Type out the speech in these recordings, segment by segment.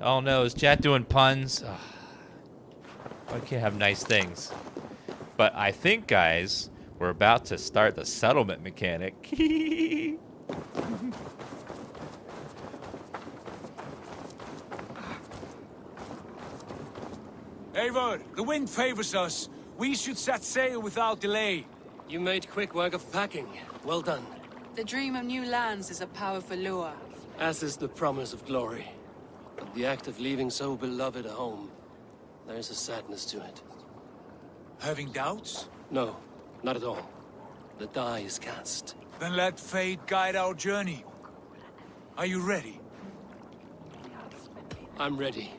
Oh no, is chat doing puns? Ugh. I can't have nice things. But I think, guys, we're about to start the settlement mechanic. Eivor, the wind favors us. We should set sail without delay. You made quick work of packing. Well done. The dream of new lands is a powerful lure. As is the promise of glory. But the act of leaving so beloved a home, there's a sadness to it. Having doubts? No, not at all. The die is cast. Then let fate guide our journey. Are you ready? I'm ready.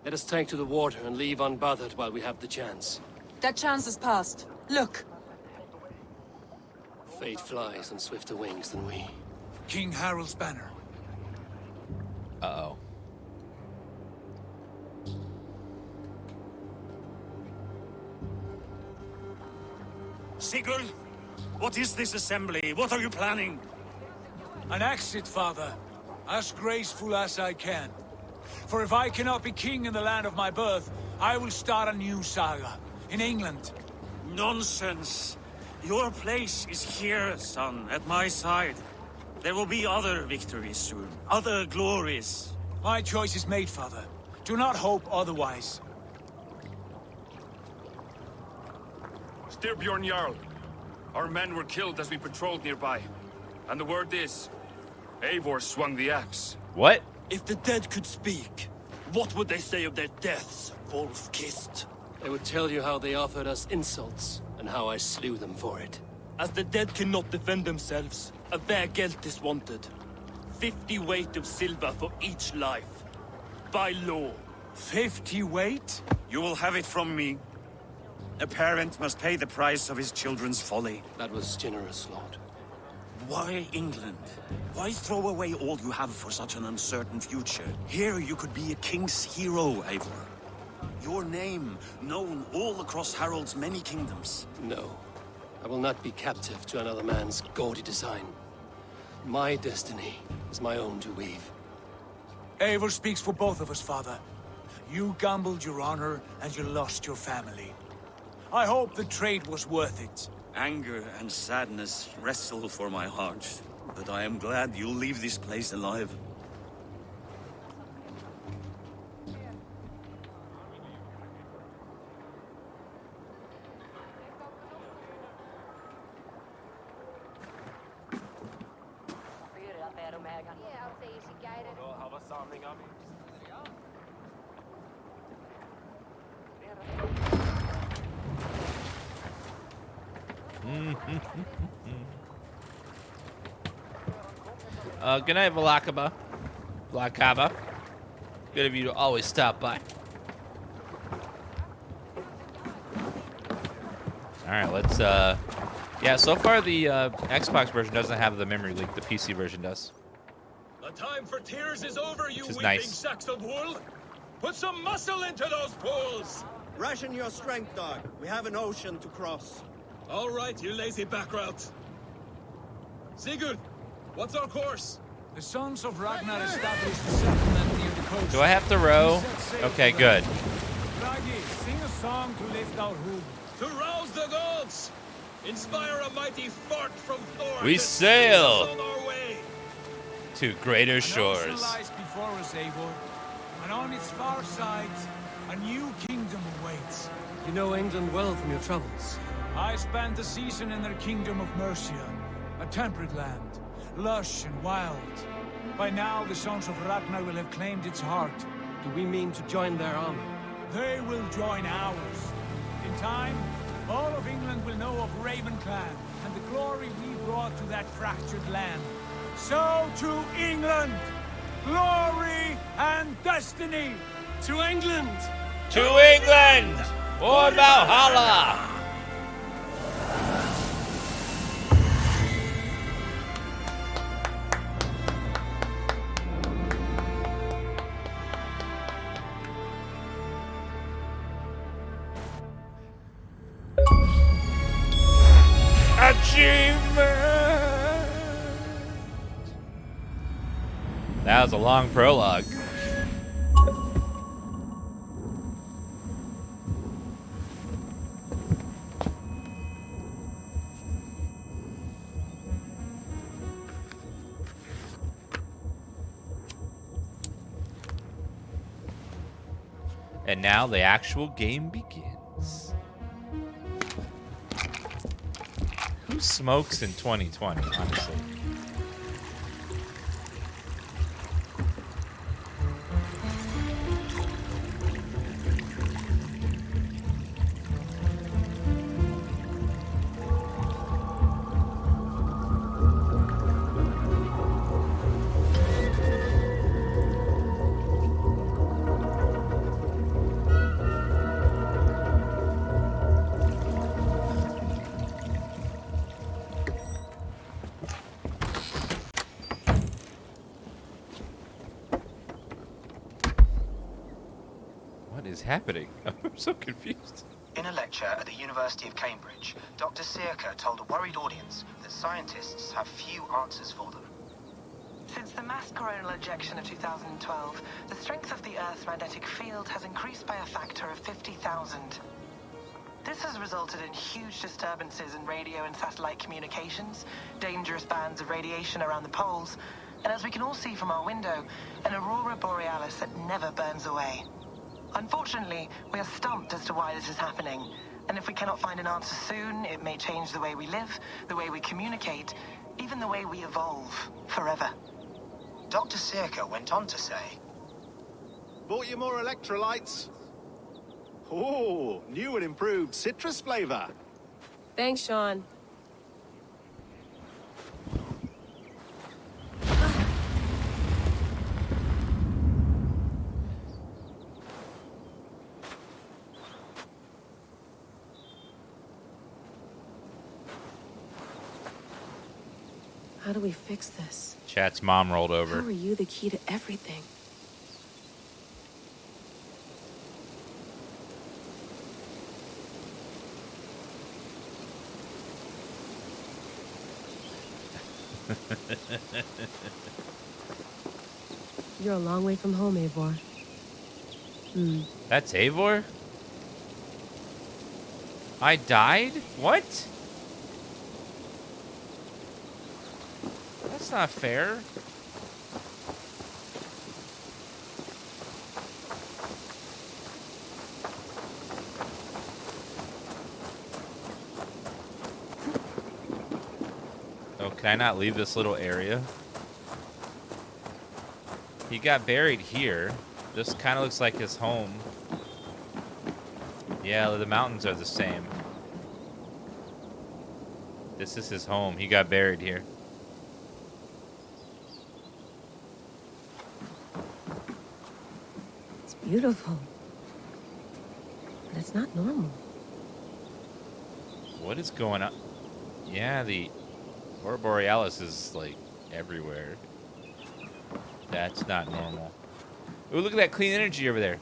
Let us take to the water and leave unbothered while we have the chance. That chance has passed. Look! Fate flies on swifter wings than we. King Harald's banner. Uh-oh. Sigurd, what is this assembly? What are you planning? An exit, father. As graceful as I can. For if I cannot be king in the land of my birth, I will start a new saga. In England. Nonsense. Your place is here, son, at my side. There will be other victories soon. Other glories. My choice is made, father. Do not hope otherwise. Styrbjorn Jarl. Our men were killed as we patrolled nearby. And the word is, Eivor swung the axe. What? If the dead could speak, what would they say of their deaths, wolf-kissed? They would tell you how they offered us insults, and how I slew them for it. As the dead cannot defend themselves, a vergelt is wanted. 50 weight of silver for each life. By law. 50 weight? You will have it from me. A parent must pay the price of his children's folly. That was generous, Lord. Why England? Why throw away all you have for such an uncertain future? Here you could be a king's hero, Eivor. Your name known all across Harald's many kingdoms. No. I will not be captive to another man's gaudy design. My destiny is my own to weave. Eivor speaks for both of us, father. You gambled your honor, and you lost your family. I hope the trade was worth it. Anger and sadness wrestle for my heart, but I am glad you'll leave this place alive. Good night, Valakaba. Valakaba. Good of you to always stop by. Alright, let's, yeah, so far the Xbox version doesn't have the memory leak, the PC version does. The time for tears is over, you weeping nice. sacks of wool! Put some muscle into those pulls! Ration your strength, dog. We have an ocean to cross. All right, you lazy backrout. Sigurd, what's our course? The sons of Ragnar established a settlement near the coast. Do I have to row? Okay, good. Raggi, sing a song to lift our hood. To rouse the gods! Inspire a mighty fart from Thor! We to sail! steer us on our way! To greater An ocean shores. lies before us, Eivor. And on its far side, a new kingdom awaits. You know England well from your travels. I spent a season in their kingdom of Mercia, a temperate land, lush and wild. By now, the sons of Ragnar will have claimed its heart. Do we mean to join their army? They will join ours. In time, all of England will know of Raven Clan and the glory we brought to that fractured land. So to England, glory and destiny. To England! To England! Or Valhalla! Achievement! That was a long prologue. And now the actual game begins. Who smokes in 2020, honestly? What is happening? I'm so confused. In a lecture at the University of Cambridge, Dr. Sirka told a worried audience that scientists have few answers for them. Since the mass coronal ejection of 2012, the strength of the Earth's magnetic field has increased by a factor of 50,000. This has resulted in huge disturbances in radio and satellite communications, dangerous bands of radiation around the poles, and as we can all see from our window, an aurora borealis that never burns away. Unfortunately, we are stumped as to why this is happening, and if we cannot find an answer soon, it may change the way we live, the way we communicate, even the way we evolve, forever. Dr. Sirka went on to say, Bought you more electrolytes? Oh, new and improved citrus flavor. Thanks, Sean. How do we fix this? Chat's mom rolled over. How are you the key to everything? You're a long way from home, Eivor. That's Eivor? I died? What? That's not fair. Oh, can I not leave this little area? He got buried here. This kind of looks like his home. Yeah, the mountains are the same. This is his home. He got buried here. It's beautiful. But it's not normal. What is going on? Yeah, the Aurora Borealis is like everywhere. That's not normal. Ooh, look at that clean energy over there.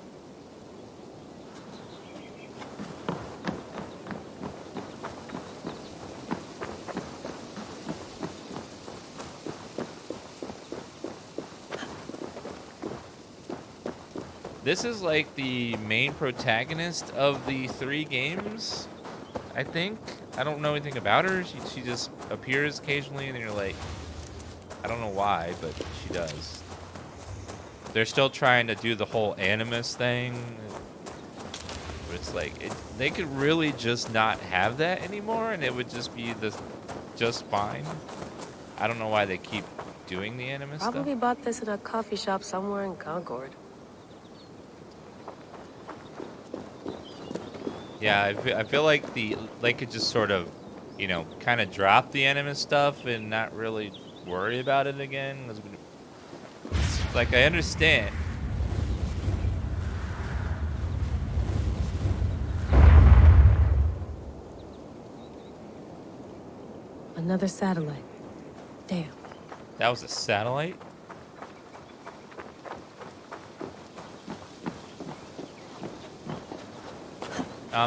This is like the main protagonist of the 3 games, I think. I don't know anything about her. She just appears occasionally, and you're like, I don't know why, but she does. They're still trying to do the whole Animus thing. But it's like, they could really just not have that anymore, and it would just be just fine. I don't know why they keep doing the Animus stuff. Probably bought this in a coffee shop somewhere in Concord. Yeah, I feel like they could just sort of, you know, kind of drop the Animus stuff and not really worry about it again. Like, I understand. Another satellite. Damn. That was a satellite?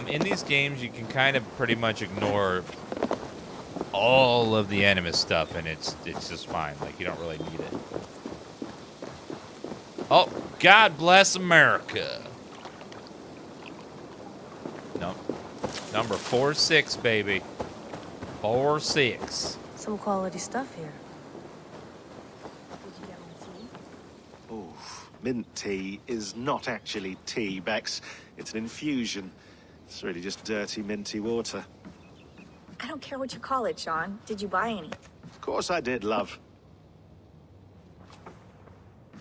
In these games, you can kind of pretty much ignore all of the Animus stuff, and it's just fine. Like, you don't really need it. Oh, God bless America. Nope. Number 4-6, baby. 4-6. Some quality stuff here. Oh, Mint tea is not actually tea, Bex. It's an infusion. It's really just dirty, minty water. I don't care what you call it, Sean. Did you buy any? Of course I did, love.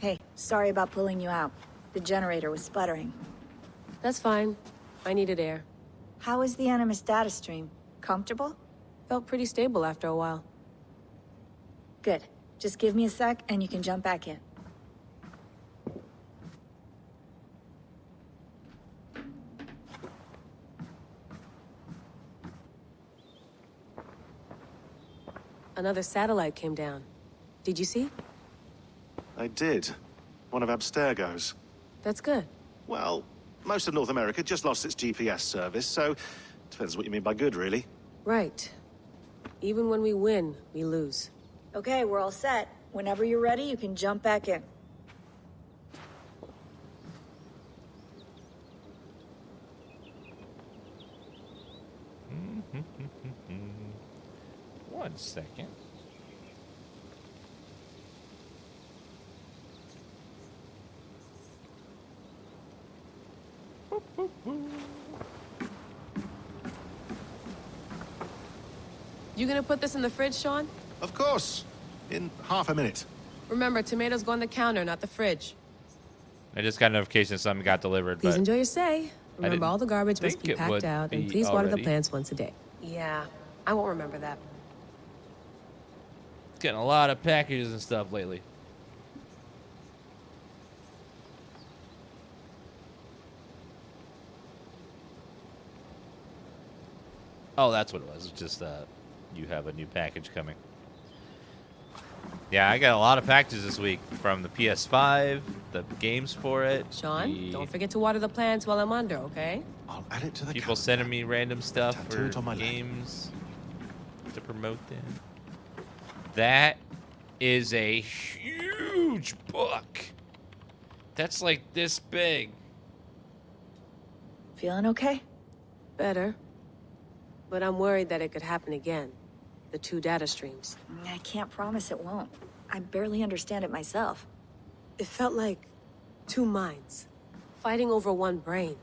Hey, sorry about pulling you out. The generator was sputtering. That's fine. I needed air. How was the Animus data stream? Comfortable? Felt pretty stable after a while. Good. Just give me a sec and you can jump back in. Another satellite came down. Did you see? I did. One of Abstergo's. That's good. Well, most of North America just lost its GPS service, so depends what you mean by good, really. Right. Even when we win, we lose. Okay, we're all set. Whenever you're ready, you can jump back in. One second. You gonna put this in the fridge, Sean? Of course. In half a minute. Remember, tomatoes go on the counter, not the fridge. I just got a notification something got delivered. Please but enjoy your stay. Remember, all the garbage must think be it packed would out, and be please water the already. plants once a day. Yeah, I won't remember that. Getting a lot of packages and stuff lately. Oh, that's what it was. It's just you have a new package coming. Yeah, I got a lot of packages this week from the PS5, the games for it. Sean, don't forget to water the plants while I'm under, okay? I'll add it to the People calendar. sending me random stuff Tattoo it on my for leg. games to promote them. That is a huge book. That's like this big. Feeling okay? Better. But I'm worried that it could happen again. The two data streams. I can't promise it won't. I barely understand it myself. It felt like two minds, fighting over one brain.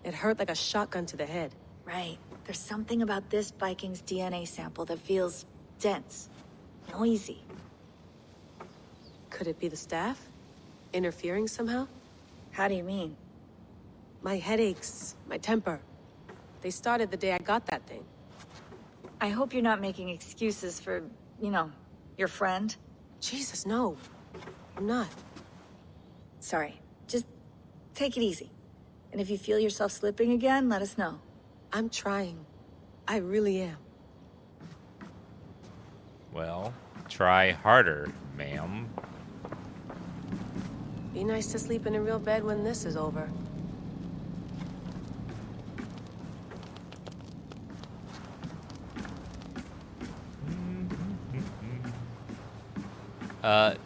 It hurt like a shotgun to the head. Right. There's something about this Viking's DNA sample that feels dense, noisy. Could it be the staff? Interfering somehow? How do you mean? My headaches, my temper. They started the day I got that thing. I hope you're not making excuses for, you know, your friend. Jesus, no. I'm not. Sorry. Just take it easy. And if you feel yourself slipping again, let us know. I'm trying. I really am. Well, try harder, ma'am. Be nice to sleep in a real bed when this is over.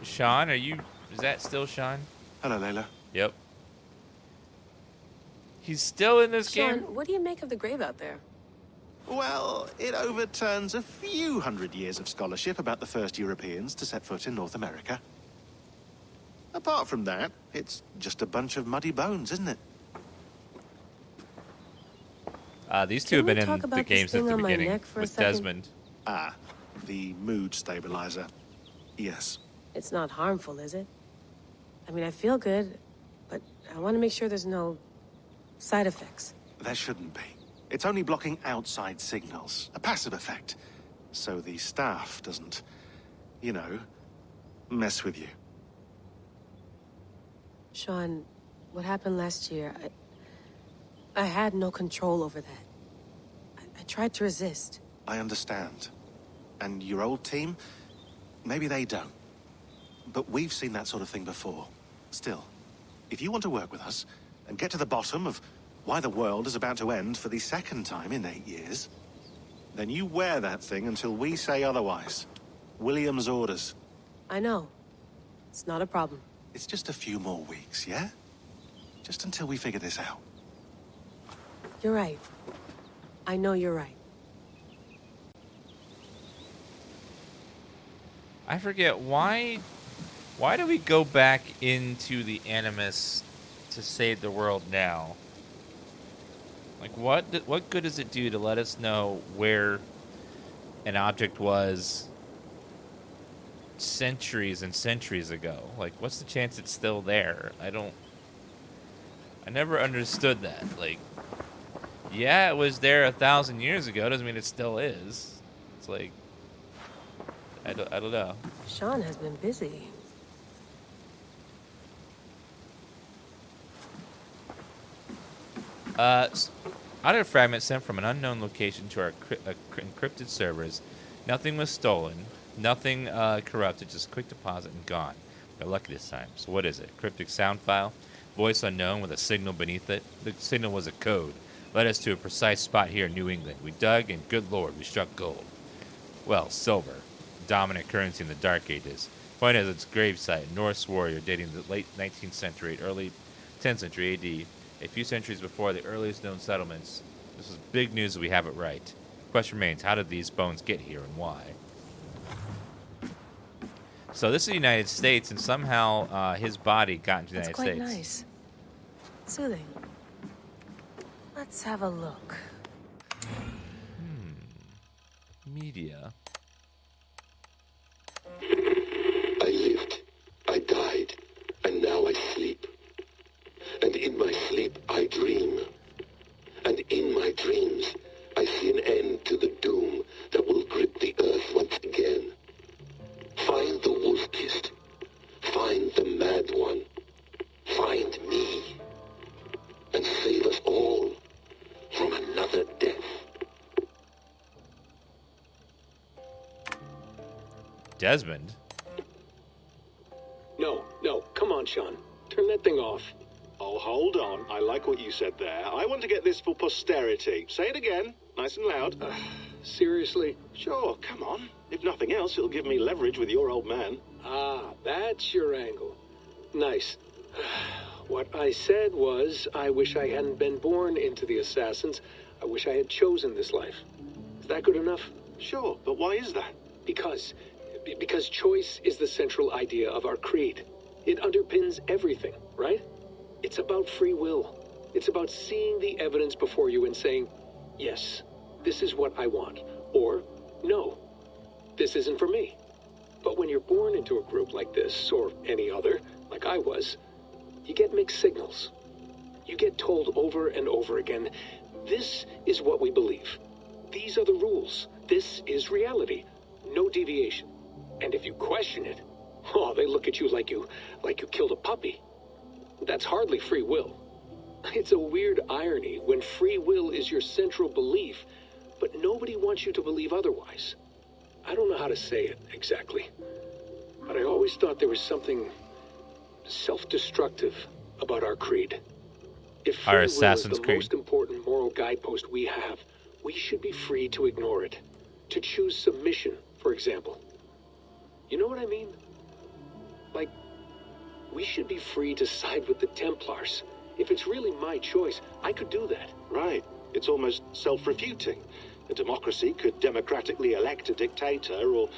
Sean, is that still Sean? Hello, Layla. Yep. He's still in this Sean, game? what do you make of the grave out there? Well, it overturns a few hundred years of scholarship about the first Europeans to set foot in North America. Apart from that, it's just a bunch of muddy bones, isn't it? These two have been in talk the about this games at thing the on my beginning neck for a with second? Desmond. Ah, the mood stabilizer. Yes. It's not harmful, is it? I mean, I feel good, but I want to make sure there's no side effects. There shouldn't be. It's only blocking outside signals, a passive effect. So the staff doesn't, you know, mess with you. Sean, what happened last year, I had no control over that. I tried to resist. I understand. And your old team, maybe they don't. But we've seen that sort of thing before. Still, if you want to work with us and get to the bottom of why the world is about to end for the second time in 8 years, then you wear that thing until we say otherwise. William's orders. I know. It's not a problem. It's just a few more weeks, yeah? Just until we figure this out. You're right. I know you're right. I forget why Why do we go back into the Animus to save the world now? Like, what good does it do to let us know where an object was centuries and centuries ago? Like, what's the chance it's still there? I never understood that. Like, yeah, it was there 1,000 years ago. Doesn't mean it still is. It's like, I don't know. Sean has been busy. Audio fragment sent from an unknown location to our encrypted servers. Nothing was stolen. Nothing corrupted. Just quick deposit and gone. Got lucky this time. So what is it? Cryptic sound file? Voice unknown with a signal beneath it? The signal was a code. Led us to a precise spot here in New England. We dug, and good lord, we struck gold. Well, silver. Dominant currency in the Dark Ages. Point is its gravesite, Norse warrior dating the late 19th century, early 10th century AD. A few centuries before the earliest known settlements. This is big news that we have it right. Question remains, how did these bones get here and why? So this is the United States, and somehow his body got into the United States. That's quite nice. Soothing. Let's have a look. Media. I lived, I died, and now I sleep. And in my sleep I dream. And in my dreams I see an end to the doom that will grip the earth once again. Find the wolf-kissed. Find the mad one. Find me. And save us all from another death. Desmond? No, come on, Sean. Turn that thing off. Oh, hold on. I like what you said there. I want to get this for posterity. Say it again, nice and loud. Seriously? Sure, come on. If nothing else, it'll give me leverage with your old man. Ah, that's your angle. Nice. What I said was, I wish I hadn't been born into the Assassins. I wish I had chosen this life. Is that good enough? Sure, but why is that? Because choice is the central idea of our creed. It underpins everything, right? It's about free will. It's about seeing the evidence before you and saying, yes, this is what I want. Or, no, this isn't for me. But when you're born into a group like this, or any other, like I was, you get mixed signals. You get told over and over again, this is what we believe. These are the rules. This is reality. No deviation. And if you question it, oh, they look at you like you killed a puppy. That's hardly free will. It's a weird irony when free will is your central belief, but nobody wants you to believe otherwise. I don't know how to say it exactly, but I always thought there was something self-destructive about our creed. If free will is the most important moral guidepost we have, we should be free to ignore it. To choose submission, for example. You know what I mean? Like, we should be free to side with the Templars. If it's really my choice, I could do that. Right. It's almost self-refuting. A democracy could democratically elect a dictator or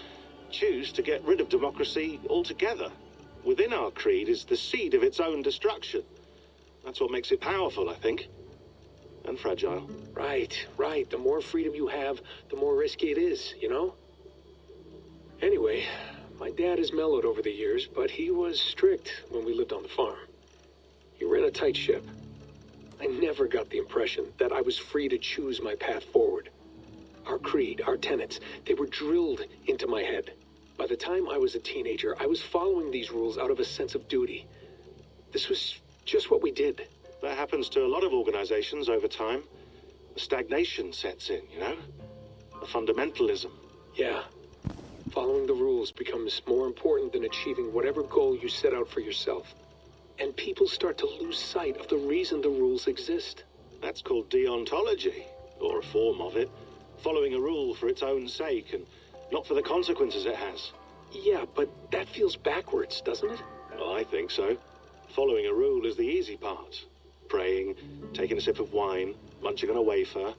choose to get rid of democracy altogether. Within our creed is the seed of its own destruction. That's what makes it powerful, I think. And fragile. Right. The more freedom you have, the more risky it is, you know? Anyway, my dad has mellowed over the years, but he was strict when we lived on the farm. He ran a tight ship. I never got the impression that I was free to choose my path forward. Our creed, our tenets, they were drilled into my head. By the time I was a teenager, I was following these rules out of a sense of duty. This was just what we did. That happens to a lot of organizations over time. The stagnation sets in, you know? The fundamentalism. Yeah. Following the rules becomes more important than achieving whatever goal you set out for yourself. And people start to lose sight of the reason the rules exist. That's called deontology, or a form of it. Following a rule for its own sake, and not for the consequences it has. Yeah, but that feels backwards, doesn't it? Well, I think so. Following a rule is the easy part. Praying, taking a sip of wine, munching on a wafer.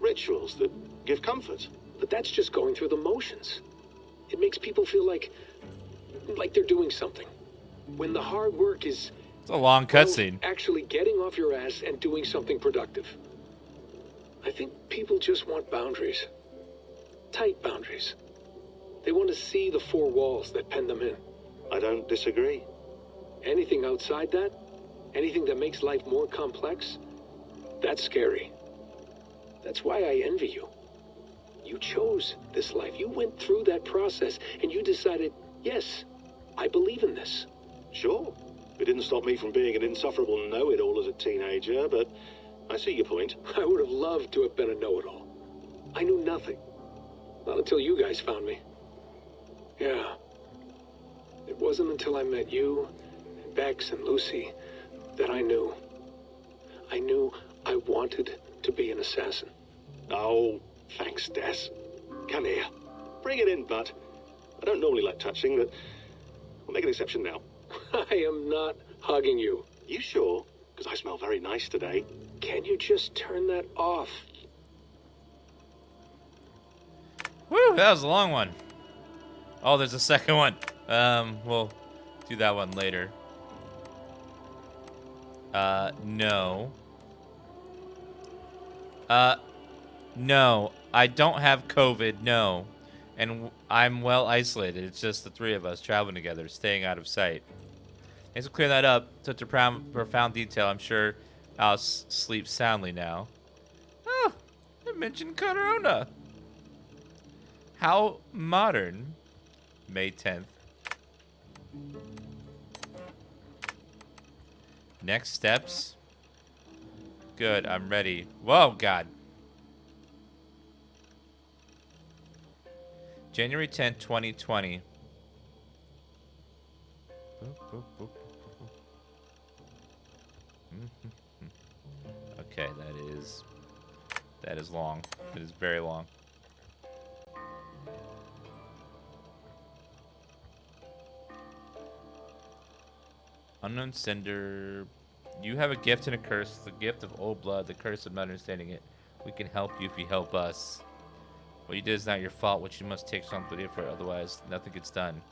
Rituals that give comfort. But that's just going through the motions. It makes people feel like they're doing something. When the hard work is... It's a long cutscene. Actually getting off your ass and doing something productive. I think people just want boundaries. Tight boundaries. They want to see the four walls that pen them in. I don't disagree. Anything outside that, anything that makes life more complex, that's scary. That's why I envy you. You chose this life. You went through that process and you decided, yes, I believe in this. Sure. It didn't stop me from being an insufferable know-it-all as a teenager, but I see your point. I would have loved to have been a know-it-all. I knew nothing. Not until you guys found me. Yeah. It wasn't until I met you, and Bex and Lucy, that I knew. I knew I wanted to be an assassin. Oh, thanks, Des. Come here. Bring it in, bud. I don't normally like touching, but we'll make an exception now. I am not hugging you. You sure? Because I smell very nice today. Can you just turn that off? Woo, that was a long one. Oh, there's a second one. We'll do that one later. No. No. I don't have COVID, no. And I'm well isolated. It's just the three of us traveling together, staying out of sight. Thanks for clearing that up. Such a profound detail. I'm sure I'll sleep soundly now. Oh, I mentioned Corona. How modern. May 10th. Next steps. Good, I'm ready. Whoa, God. January 10th, 2020. Okay, that is long. It is very long. Unknown sender. You have a gift and a curse. The gift of old blood. The curse of not understanding it. We can help you if you help us. What you did is not your fault. What you must take responsibility for. Otherwise, nothing gets done.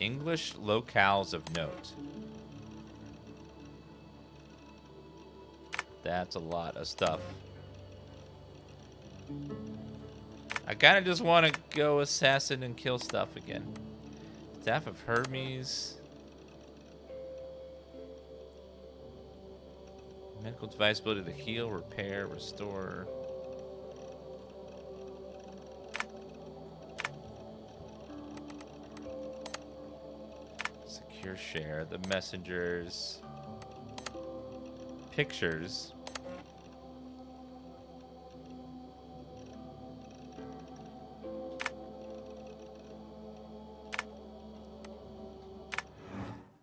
English locales of note. That's a lot of stuff. I kind of just want to go assassin and kill stuff again. Staff of Hermes. Medical device ability to heal, repair, restore. Secure share. The messengers. Pictures.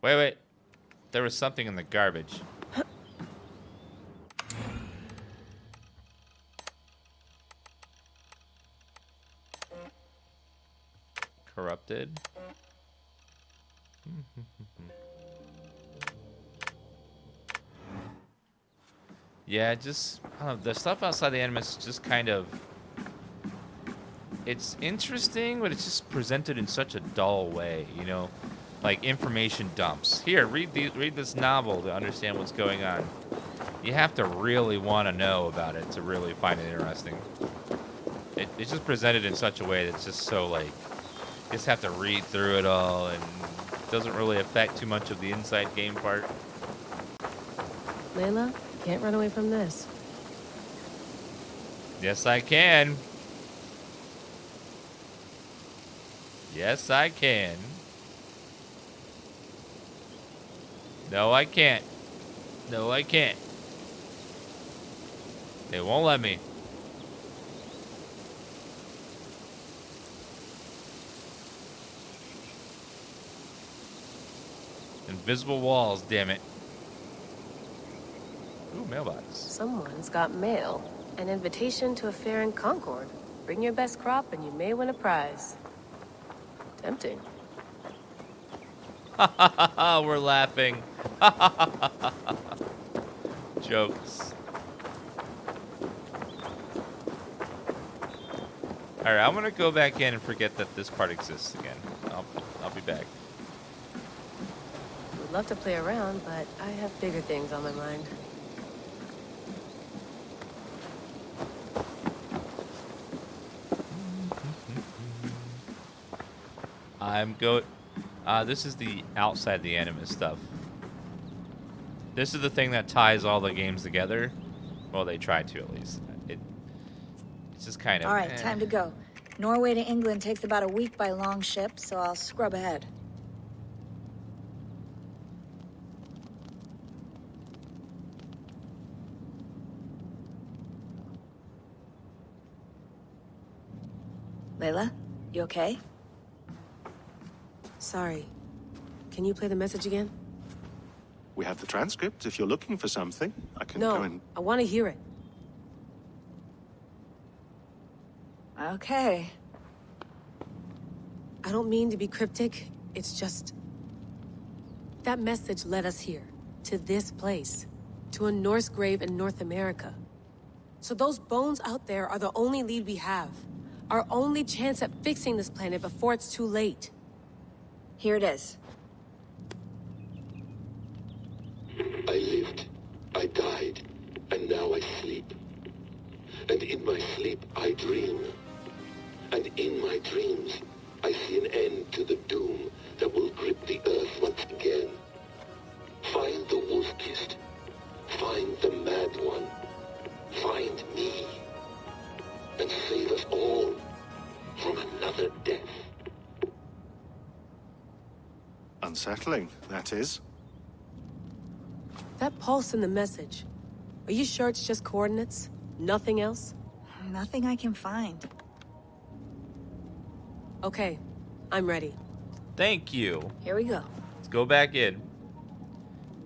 Wait. There was something in the garbage. Corrupted. Yeah, just I don't know, the stuff outside the Animus is just kind of, it's interesting, but it's just presented in such a dull way, you know, like information dumps. Here, read this novel to understand what's going on. You have to really want to know about it to really find it interesting. It's just presented in such a way that's just so like, you just have to read through it all, and it doesn't really affect too much of the inside game part. Layla, you can't run away from this. Yes, I can. Yes, I can. No, I can't. No, I can't. They won't let me. Invisible walls, damn it. Ooh, mailbox. Someone's got mail. An invitation to a fair in Concord. Bring your best crop and you may win a prize. Tempting. We're laughing. Jokes. All right, I'm gonna go back in and forget that this part exists again. I'll be back. Would love to play around, but I have bigger things on my mind. This is the outside the Animus stuff. This is the thing that ties all the games together. Well, they try to at least. It's just kind of. All right, time to go. Norway to England takes about a week by long ship, so I'll scrub ahead. Layla, you okay? Sorry. Can you play the message again? We have the transcript. If you're looking for something, I can go and... No, I want to hear it. Okay. I don't mean to be cryptic. It's just... that message led us here. To this place. To a Norse grave in North America. So those bones out there are the only lead we have. Our only chance at fixing this planet before it's too late. Here it is. I lived, I died, and now I sleep. And in my sleep I dream. And in my dreams I see an end to the doom that will grip the earth once again. Find the wolf-kissed. Find the mad one. Find me. And save us all from another death. Unsettling, that is. That pulse in the message. Are you sure it's just coordinates? Nothing else? Nothing I can find. Okay, I'm ready. Thank you. Here we go. Let's go back in.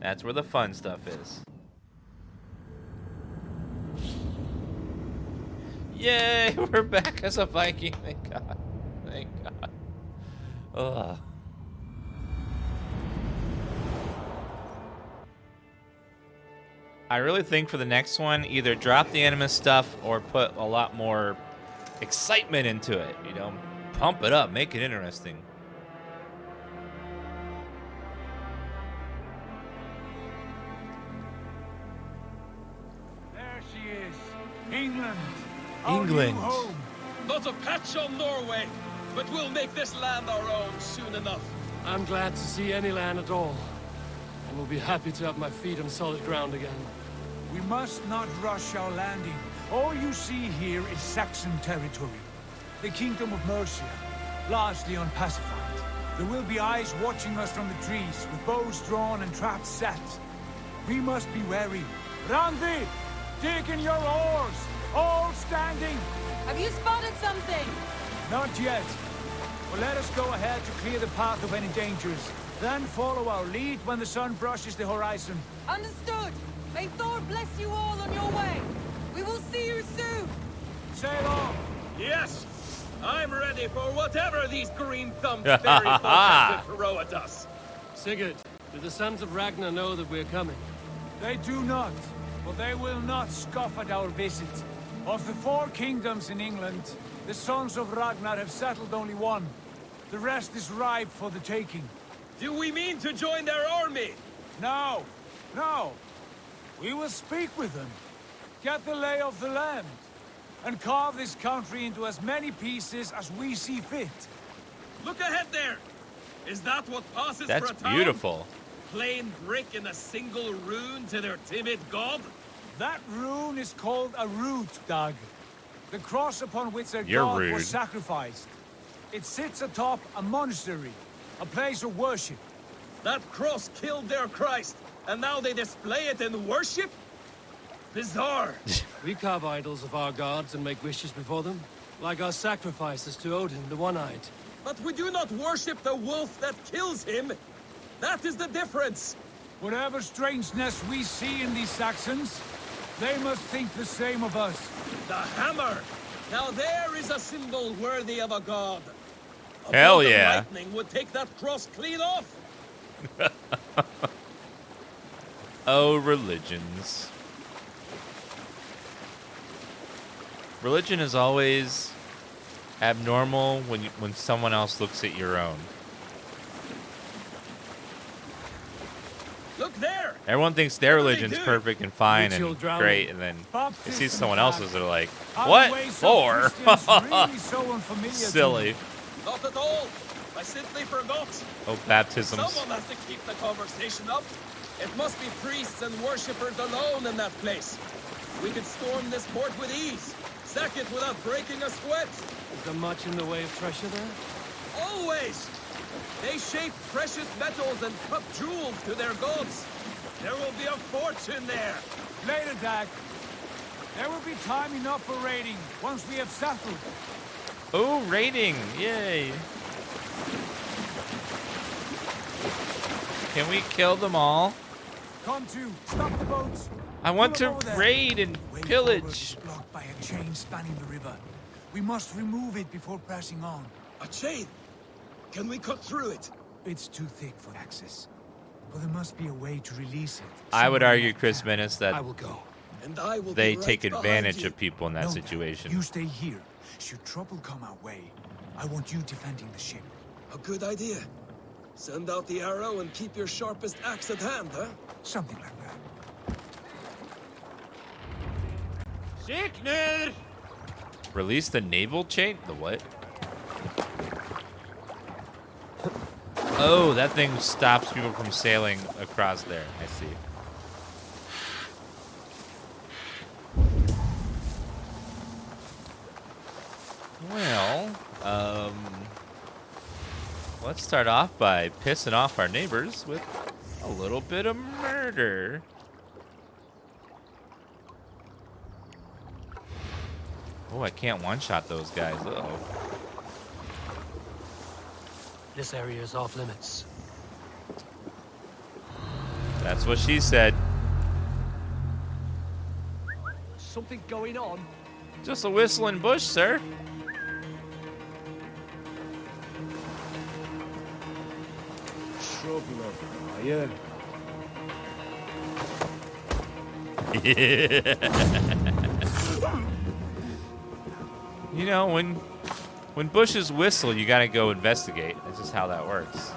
That's where the fun stuff is. Yay, we're back as a Viking. Thank God. Thank God. Ugh. I really think for the next one, either drop the Animus stuff or put a lot more excitement into it. You know, pump it up, make it interesting. There she is, England. England. Our new home. Not a patch on Norway, but we'll make this land our own soon enough. I'm glad to see any land at all. And will be happy to have my feet on solid ground again. We must not rush our landing. All you see here is Saxon territory. The Kingdom of Mercia, largely unpacified. There will be eyes watching us from the trees, with bows drawn and traps set. We must be wary. Randi, dig in your oars! All standing! Have you spotted something? Not yet. But let us go ahead to clear the path of any dangers. Then follow our lead when the sun brushes the horizon. Understood. May Thor bless you all on your way. We will see you soon. Sail on. Yes! I'm ready for whatever these green-thumbed fairy folk have to throw at us. Sigurd, do the sons of Ragnar know that we're coming? They do not, but they will not scoff at our visit. Of the 4 kingdoms in England, the sons of Ragnar have settled only one. The rest is ripe for the taking. Do we mean to join their army? No, no. We will speak with them, get the lay of the land, and carve this country into as many pieces as we see fit. Look ahead there! Is that what passes That's for a town? beautiful. Plain brick in a single rune to their timid god? That rune is called a root, Doug. The cross upon which their You're god rude. was sacrificed. It sits atop a monastery, a place of worship. That cross killed their Christ, and now they display it in worship? Bizarre. We carve idols of our gods and make wishes before them, like our sacrifices to Odin, the One-Eyed. But we do not worship the wolf that kills him. That is the difference. Whatever strangeness we see in these Saxons, they must think the same of us. The hammer! Now there is a symbol worthy of a god. A Hell bolt of yeah. lightning would take that cross clean off. Oh, religions. Religion is always abnormal when someone else looks at your own. Look there! Everyone thinks their What are they religion's doing? perfect and fine Ritual and drowning. great, and then they see someone else's, they're like, Our "What ways of for?" Christians really so unfamiliar to Silly. me. Not at all. I simply forgot. Oh, baptisms. Someone has to keep the conversation up. It must be priests and worshippers alone in that place. We could storm this port with ease. Sack it without breaking a sweat. Is there much in the way of treasure there? Always. They shape precious metals and cut jewels to their gods. There will be a fortune there. Later, Dag. There will be time enough for raiding once we have settled. Oh, raiding! Yay! Can we kill them all? Come to, stop the boats. I want Pull to them over there. raid and The way pillage. forward is blocked by a chain spanning the river. We must remove it before pressing on. A chain? Can we cut through it? It's too thick for access. But there must be a way to release it. I would Somewhere argue, like Chris that. Menace, that I will go. And I will they be right take behind advantage you. of people in that No, situation. You stay here. Should trouble come our way, I want you defending the ship. A good idea. Send out the arrow and keep your sharpest axe at hand, huh? Something like that. Signal! Release the naval chain? The what? Oh, that thing stops people from sailing across there. I see. Well, let's start off by pissing off our neighbors with a little bit of murder. Oh, I can't one-shot those guys. Uh-oh. This area is off limits. That's what she said. Something going on? Just a whistling bush, sir. Yeah. You know, when bushes whistle, you gotta go investigate. That's just how that works.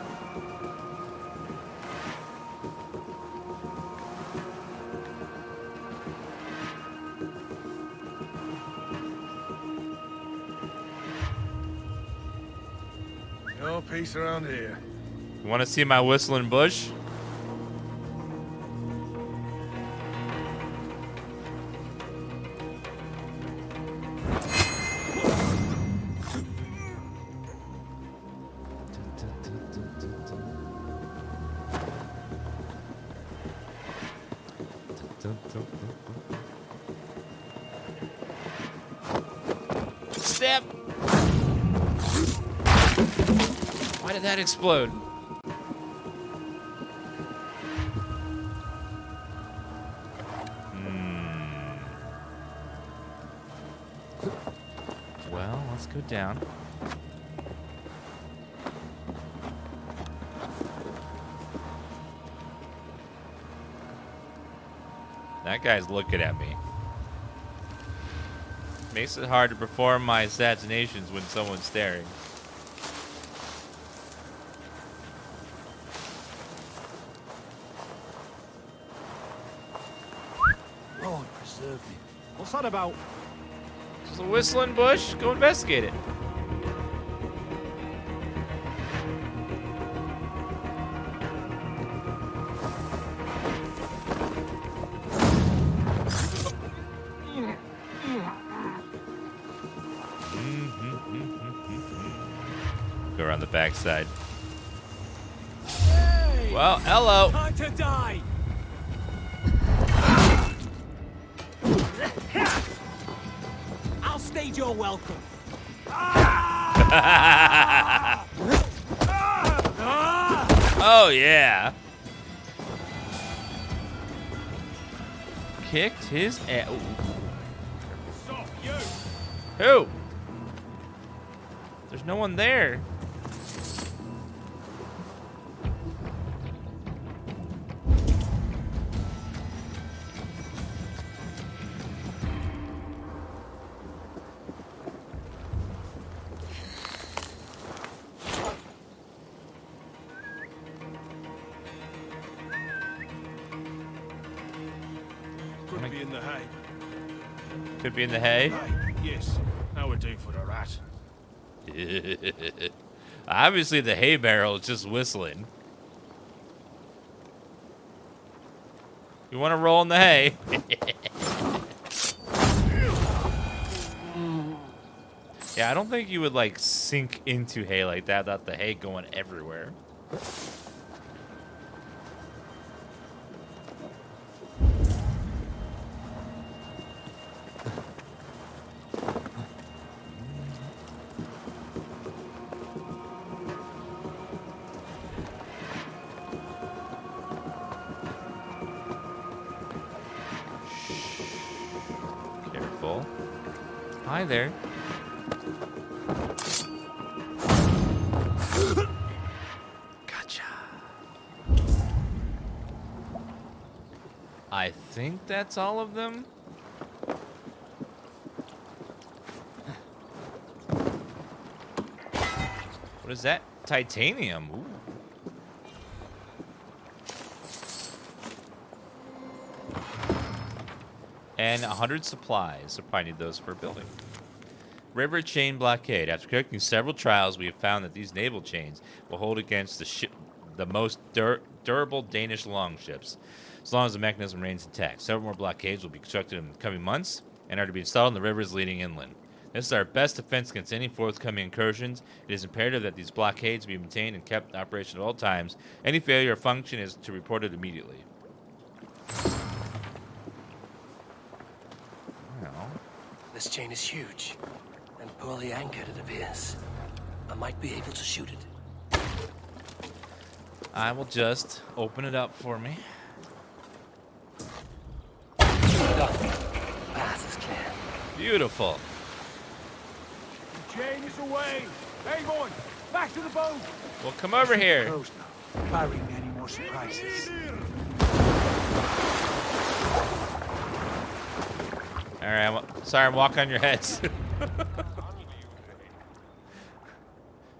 No peace around here. You want to see my whistling bush? Step! Why did that explode? Well, let's go down. That guy's looking at me. Makes it hard to perform my assassinations when someone's staring. Lord, preserve me. What's that about? It's a whistling bush. Go investigate it. Go around the backside. Hey! Well, hello. Time to die! I'll stage your welcome. Oh, yeah. Kicked his ass. Stop, you! Who? There's no one there. Could be in the hay. Could be in the hay. Yes. Now we're due for the rat. Obviously, the hay barrel is just whistling. You want to roll in the hay? Yeah, I don't think you would like sink into hay like that without the hay going everywhere. Careful. Hi there. Gotcha. I think that's all of them. What is that? Titanium. Ooh. And 100 supplies. So probably need those for building. River chain blockade. After conducting several trials, we have found that these naval chains will hold against the most durable Danish longships, as long as the mechanism remains intact. Several more blockades will be constructed in the coming months and are to be installed in the rivers leading inland. This is our best defense against any forthcoming incursions. It is imperative that these blockades be maintained and kept in operation at all times. Any failure of function is to report it immediately. Well, This chain is huge and poorly anchored, it appears. I might be able to shoot it. I will just open it up for me. Path is clear. Beautiful. The chain is away. Hey, boy, back to the boat. Well, come over here. Close now, barring any more surprises. All right, sorry, I'm walking on your heads.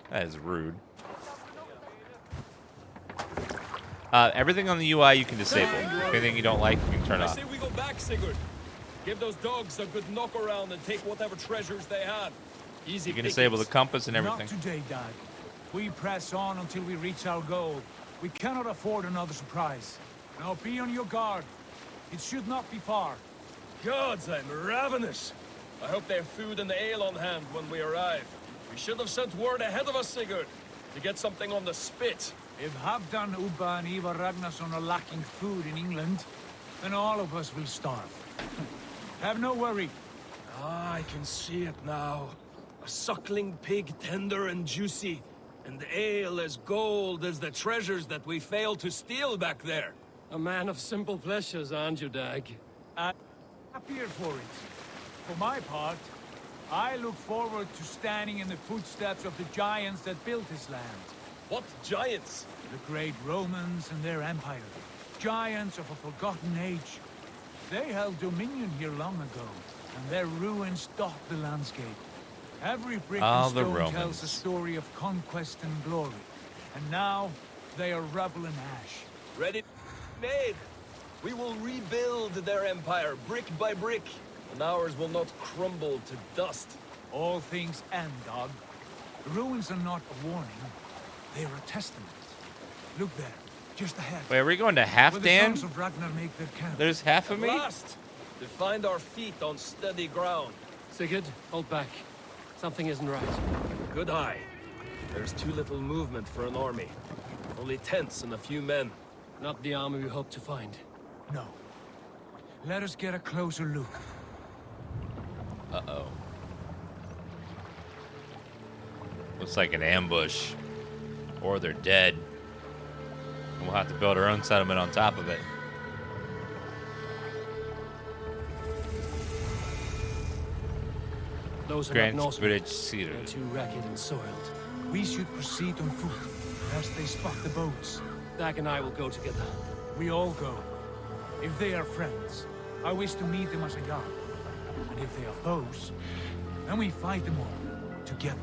That is rude. Everything on the UI you can disable. Anything you don't like, you can turn I off. say we go back, Sigurd. Give those dogs a good knock around and take whatever treasures they have. Easy You can pickings. disable the compass and everything. Not today, Dad. We press on until we reach our goal. We cannot afford another surprise. Now be on your guard. It should not be far. Gods, I'm ravenous. I hope they have food and ale on hand when we arrive. We should have sent word ahead of us, Sigurd, to get something on the spit. If Halfdan, Ubba, and Ivar Ragnarsson are lacking food in England, then all of us will starve. Have no worry. Ah, I can see it now. A suckling pig, tender and juicy, and ale as gold as the treasures that we failed to steal back there. A man of simple pleasures, aren't you, Dag? Happier for it. For my part, I look forward to standing in the footsteps of the giants that built this land. What giants? The great Romans and their empire. Giants of a forgotten age. They held dominion here long ago, and their ruins dot the landscape. Every brick and stone tells a story of conquest and glory. And now, they are rubble and ash. Ready? Made. We will rebuild their empire brick by brick, and ours will not crumble to dust. All things end, dog. The ruins are not a warning. They are a testament. Look there, just ahead. Wait, are we going to half Dan? Of Ragnar make their camp. There's half of me? At last, to find our feet on steady ground. Sigurd, hold back. Something isn't right. Good eye. There's too little movement for an army. Only tents and a few men. Not the army we hope to find. No. Let us get a closer look. Uh-oh. Looks like an ambush. Or they're dead. We'll have to build our own settlement on top of it. Those are Grand not Norsemen. British cedar. They're too ragged and soiled. We should proceed on foot, lest they spot the boats. Dag and I will go together. We all go. If they are friends, I wish to meet them as a guard. And if they are foes, then we fight them all, together.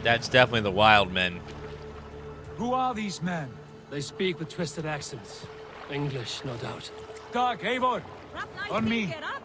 That's definitely the wild men. Who are these men? They speak with twisted accents. English, no doubt. Doc, Eivor, on me. Get up.